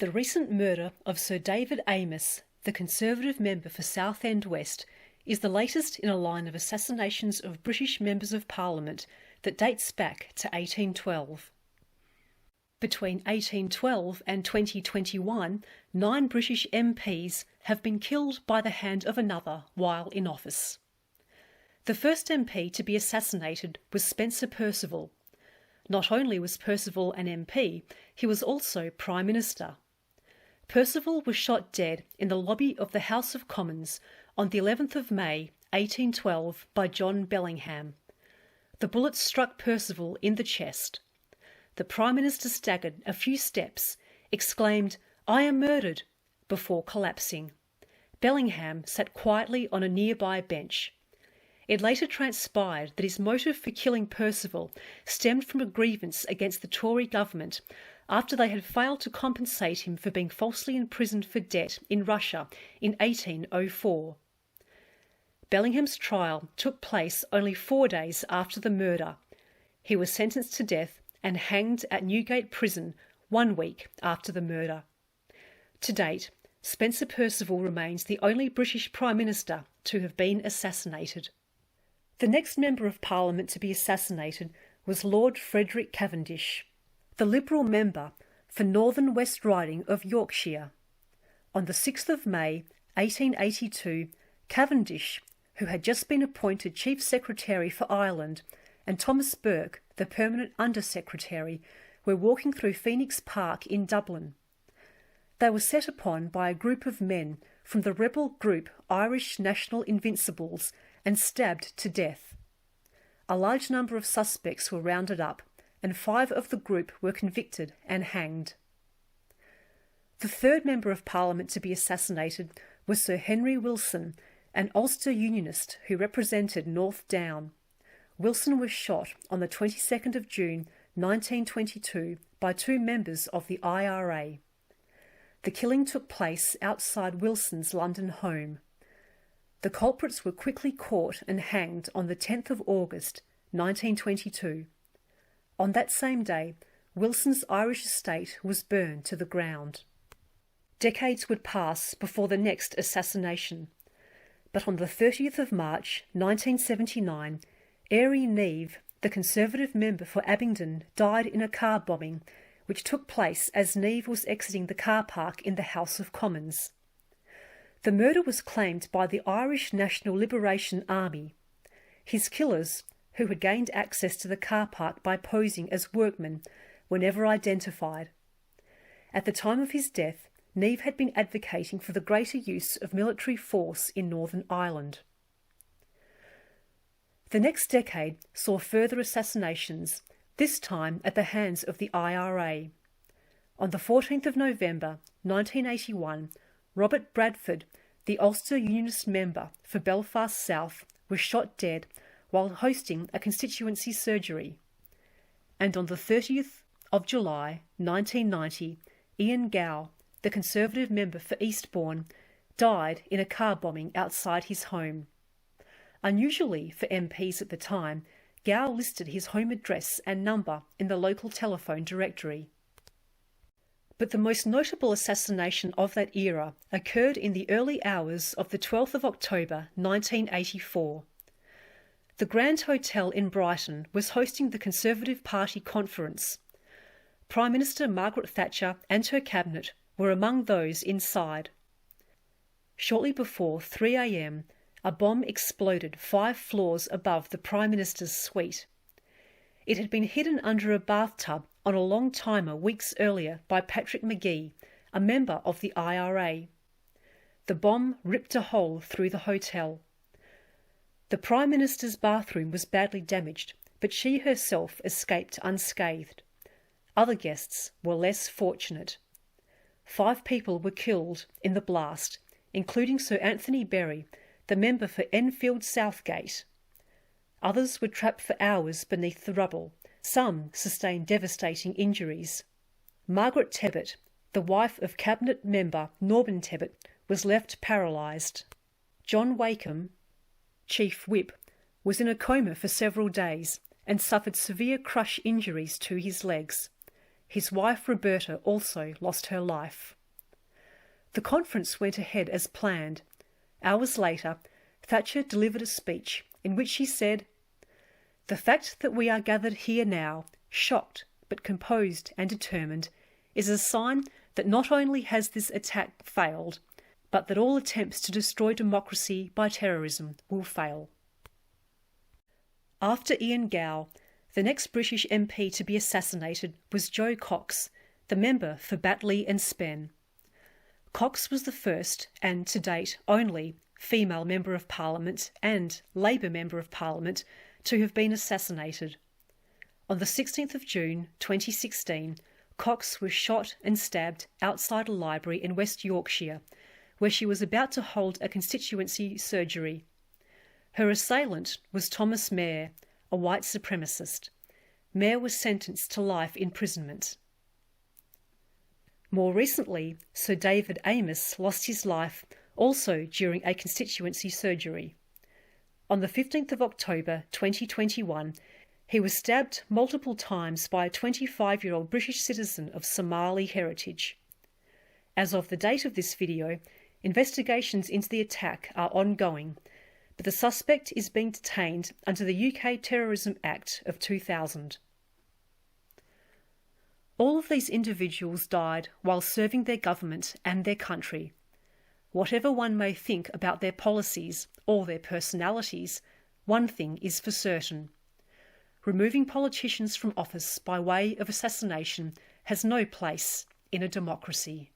The recent murder of Sir David Amess, the Conservative member for Southend West, is the latest in a line of assassinations of British members of Parliament that dates back to 1812. Between 1812 and 2021, 9 British MPs have been killed by the hand of another while in office. The first MP to be assassinated was Spencer Perceval. Not only was Perceval an MP, he was also Prime Minister. Perceval was shot dead in the lobby of the House of Commons on the 11th of May 1812 by John Bellingham. The bullet struck Perceval in the chest. The Prime Minister staggered a few steps, exclaimed, "I am murdered," before collapsing. Bellingham sat quietly on a nearby bench. It later transpired that his motive for killing Perceval stemmed from a grievance against the Tory government after they had failed to compensate him for being falsely imprisoned for debt in Russia in 1804. Bellingham's trial took place only 4 days after the murder. He was sentenced to death and hanged at Newgate Prison 1 week after the murder. To date, Spencer Perceval remains the only British Prime Minister to have been assassinated. The next Member of Parliament to be assassinated was Lord Frederick Cavendish, the Liberal member for Northern West Riding of Yorkshire. On the 6th of May 1882, Cavendish, who had just been appointed Chief Secretary for Ireland, and Thomas Burke, the Permanent Under-Secretary, were walking through Phoenix Park in Dublin. They were set upon by a group of men from the rebel group Irish National Invincibles and stabbed to death. A large number of suspects were rounded up, and 5 of the group were convicted and hanged. The third Member of Parliament to be assassinated was Sir Henry Wilson, an Ulster Unionist who represented North Down. Wilson was shot on the 22nd of June 1922 by 2 members of the IRA. The killing took place outside Wilson's London home. The culprits were quickly caught and hanged on the 10th of August 1922. On that same day, Wilson's Irish estate was burned to the ground. Decades would pass before the next assassination, but on the 30th of March 1979, Airey Neave, the Conservative member for Abingdon, died in a car bombing which took place as Neave was exiting the car park in the House of Commons. The murder was claimed by the Irish National Liberation Army. His killers, who had gained access to the car park by posing as workmen, were never identified. At the time of his death, Neave had been advocating for the greater use of military force in Northern Ireland. The next decade saw further assassinations, this time at the hands of the IRA. On the 14th of November 1981, Robert Bradford, the Ulster Unionist member for Belfast South, was shot dead while hosting a constituency surgery. And on the 30th of July 1990, Ian Gow, the Conservative member for Eastbourne, died in a car bombing outside his home. Unusually for MPs at the time, Gow listed his home address and number in the local telephone directory. But the most notable assassination of that era occurred in the early hours of the 12th of October 1984. The Grand Hotel in Brighton was hosting the Conservative Party conference. Prime Minister Margaret Thatcher and her cabinet were among those inside. Shortly before 3 a.m, a bomb exploded 5 floors above the Prime Minister's suite. It had been hidden under a bathtub on a long timer weeks earlier by Patrick McGee, a member of the IRA. The bomb ripped a hole through the hotel. The Prime Minister's bathroom was badly damaged, but she herself escaped unscathed. Other guests were less fortunate. 5 people were killed in the blast, including Sir Anthony Berry, the member for Enfield Southgate. Others were trapped for hours beneath the rubble. Some sustained devastating injuries. Margaret Tebbit, the wife of Cabinet member Norman Tebbit, was left paralysed. John Wakeham, Chief Whip, was in a coma for several days and suffered severe crush injuries to his legs. his wife Roberta also lost her life. The conference went ahead as planned. Hours later, Thatcher delivered a speech in which she said, "The fact that we are gathered here now, shocked but composed and determined, is a sign that not only has this attack failed, but that all attempts to destroy democracy by terrorism will fail." After Ian Gow, the next British MP to be assassinated was Jo Cox, the member for Batley and Spen. Cox was the first, and to date only, female Member of Parliament and Labour Member of Parliament to have been assassinated. On the 16th of June 2016, Cox was shot and stabbed outside a library in West Yorkshire, where she was about to hold a constituency surgery. Her assailant was Thomas Mair, a white supremacist. Mair was sentenced to life imprisonment. More recently, Sir David Amess lost his life also during a constituency surgery. On the 15th of October 2021, he was stabbed multiple times by a 25-year-old British citizen of Somali heritage. As of the date of this video, investigations into the attack are ongoing, but the suspect is being detained under the UK Terrorism Act of 2000. All of these individuals died while serving their government and their country. Whatever one may think about their policies or their personalities, one thing is for certain. Removing politicians from office by way of assassination has no place in a democracy.